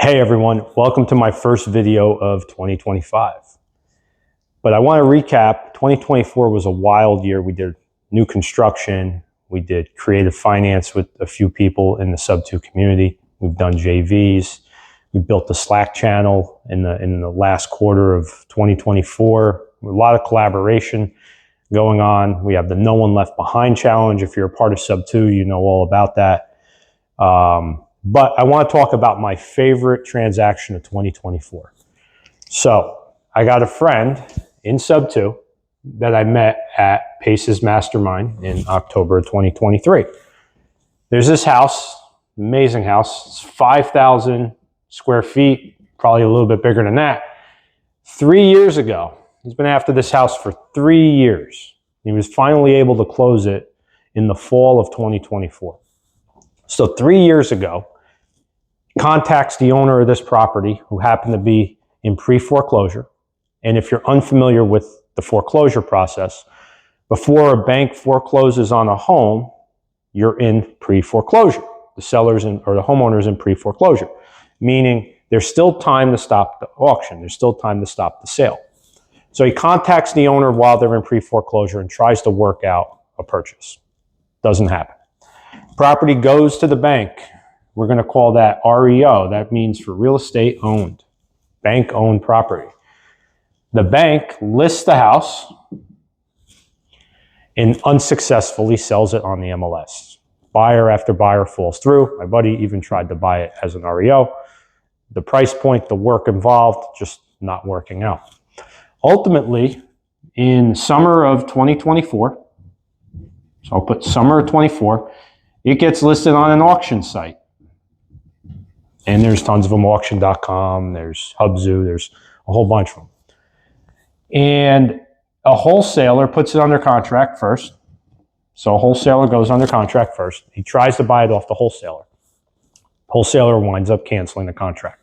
Hey everyone, welcome to my first video of 2025. But I want to recap, 2024 was a wild year. We did new construction, we did creative finance with a few people in the Sub2 community. We've done JVs, we built the Slack channel in the last quarter of 2024. A lot of collaboration going on. We have the No One Left Behind challenge. If you're a part of Sub2, you know all about that. But I want to talk about my favorite transaction of 2024. So I got a friend in Sub2 that I met at Pace's Mastermind in October of 2023. There's this house, amazing house. It's 5,000 square feet, probably a little bit bigger than that. 3 years ago, he's been after this house for 3 years. He was finally able to close it in the fall of 2024. So 3 years ago, contacts the owner of this property who happened to be in pre-foreclosure. And if you're unfamiliar with the foreclosure process, before a bank forecloses on a home, you're in pre-foreclosure. The seller's or the homeowner's in pre-foreclosure, meaning there's still time to stop the auction. There's still time to stop the sale. So he contacts the owner while they're in pre-foreclosure and tries to work out a purchase. Doesn't happen. Property goes to the bank. We're going to call that REO. That means for real estate owned, bank-owned property. The bank lists the house and unsuccessfully sells it on the MLS. Buyer after buyer falls through. My buddy even tried to buy it as an REO. The price point, the work involved, just not working out. Ultimately, in summer of 2024, so I'll put summer of 24, it gets listed on an auction site. And there's tons of them, auction.com, there's Hubzu, there's a whole bunch of them. And a wholesaler puts it under contract first. So a wholesaler goes under contract first. He tries to buy it off the wholesaler. Wholesaler winds up canceling the contract.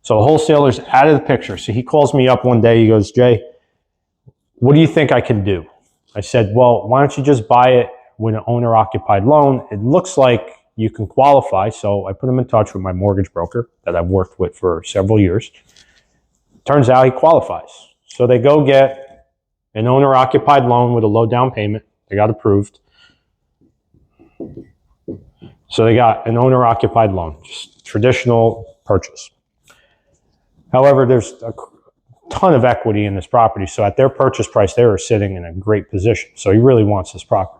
So the wholesaler's out of the picture. So he calls me up one day, he goes, Jay, what do you think I can do? I said, well, why don't you just buy it with an owner-occupied loan? It looks like you can qualify. So I put him in touch with my mortgage broker that I've worked with for several years. Turns out he qualifies. So they go get an owner-occupied loan with a low down payment. They got approved. So they got an owner-occupied loan, just traditional purchase. However, there's a ton of equity in this property. So at their purchase price, they were sitting in a great position. So he really wants this property.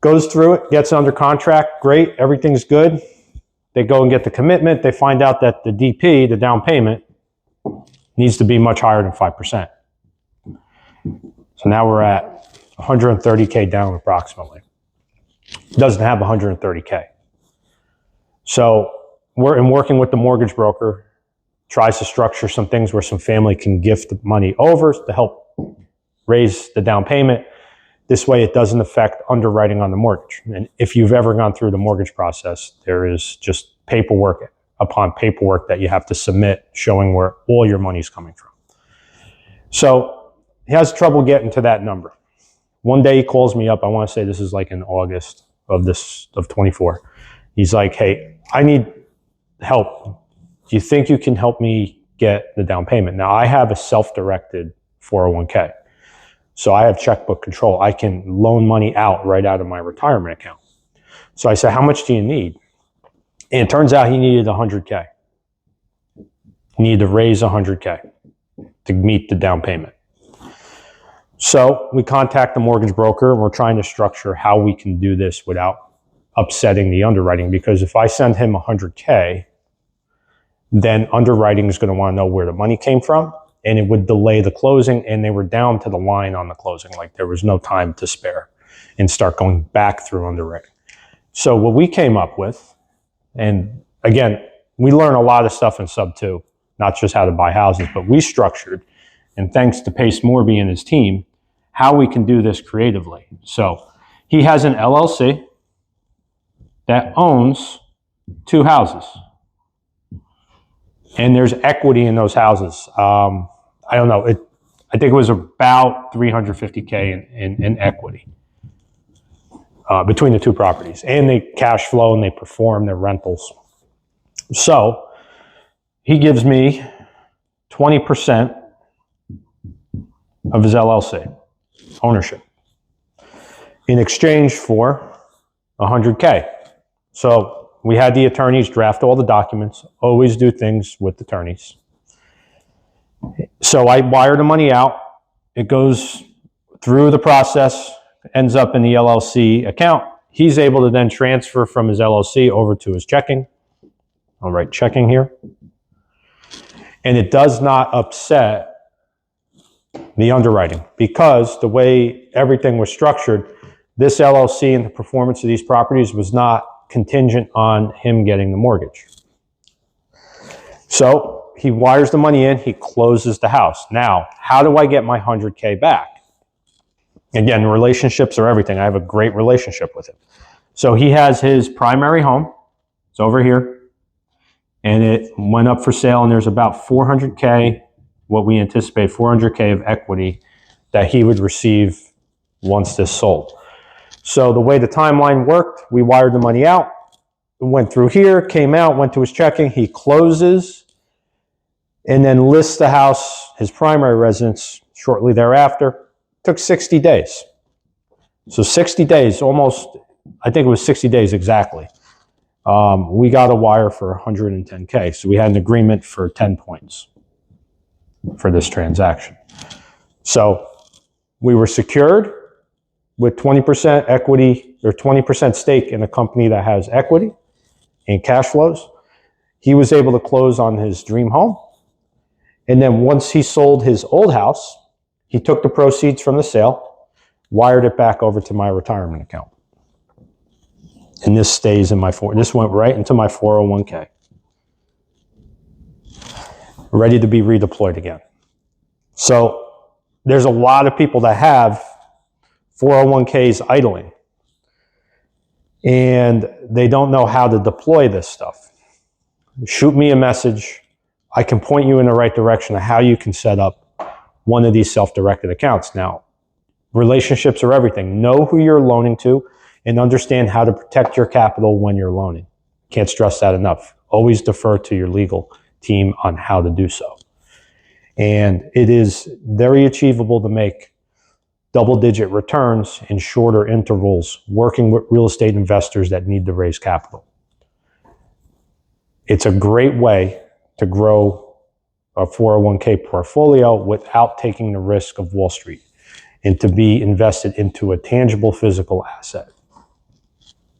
Goes through it, gets under contract, great, everything's good. They go and get the commitment. They find out that the DP, the down payment, needs to be much higher than 5%. So now we're at 130K down approximately. Doesn't have 130K. So we're in working with the mortgage broker, tries to structure some things where some family can gift money over to help raise the down payment. This way it doesn't affect underwriting on the mortgage. And if you've ever gone through the mortgage process, there is just paperwork upon paperwork that you have to submit showing where all your money is coming from. So he has trouble getting to that number. One day he calls me up. I want to say this is like in August of 24. He's like, hey, I need help. Do you think you can help me get the down payment? Now I have a self-directed 401k. So I have checkbook control. I can loan money out right out of my retirement account. So I said, how much do you need? And it turns out he needed 100K. He needed to raise 100K to meet the down payment. So we contact the mortgage broker and we're trying to structure how we can do this without upsetting the underwriting. Because if I send him 100K, then underwriting is going to want to know where the money came from. And it would delay the closing, and they were down to the line on the closing. Like there was no time to spare and start going back through underwriting. So what we came up with, and again, we learn a lot of stuff in Sub2, not just how to buy houses, but we structured, and thanks to Pace Morby and his team, how we can do this creatively. So he has an LLC that owns 2 houses. And there's equity in those houses. I don't know. I think it was about $350K in equity between the 2 properties. And they cash flow and they perform their rentals. So he gives me 20% of his LLC ownership in exchange for 100K. So we had the attorneys draft all the documents, always do things with attorneys. So I wire the money out. It goes through the process, ends up in the LLC account. He's able to then transfer from his LLC over to his checking. I'll write checking here. And it does not upset the underwriting because the way everything was structured, this LLC and the performance of these properties was not contingent on him getting the mortgage. So he wires the money in, he closes the house. Now, how do I get my 100K back? Again, relationships are everything. I have a great relationship with him. So he has his primary home. It's over here. And it went up for sale, and there's about 400K, what we anticipate, 400K of equity that he would receive once this sold. So the way the timeline worked, we wired the money out, it went through here, came out, went to his checking, he closes, and then lists the house, his primary residence, shortly thereafter. Took 60 days. So 60 days, almost, I think it was 60 days exactly. We got a wire for 110K. So we had an agreement for 10 points for this transaction. So we were secured with 20% equity or 20% stake in a company that has equity and cash flows. He was able to close on his dream home. And then once he sold his old house, he took the proceeds from the sale, wired it back over to my retirement account. And this stays in this went right into my 401K. Ready to be redeployed again. So there's a lot of people that have 401Ks idling. And they don't know how to deploy this stuff. Shoot me a message. I can point you in the right direction of how you can set up one of these self-directed accounts. Now, relationships are everything. Know who you're loaning to and understand how to protect your capital when you're loaning. Can't stress that enough. Always defer to your legal team on how to do so. And it is very achievable to make double-digit returns in shorter intervals working with real estate investors that need to raise capital. It's a great way to grow a 401K portfolio without taking the risk of Wall Street and to be invested into a tangible physical asset.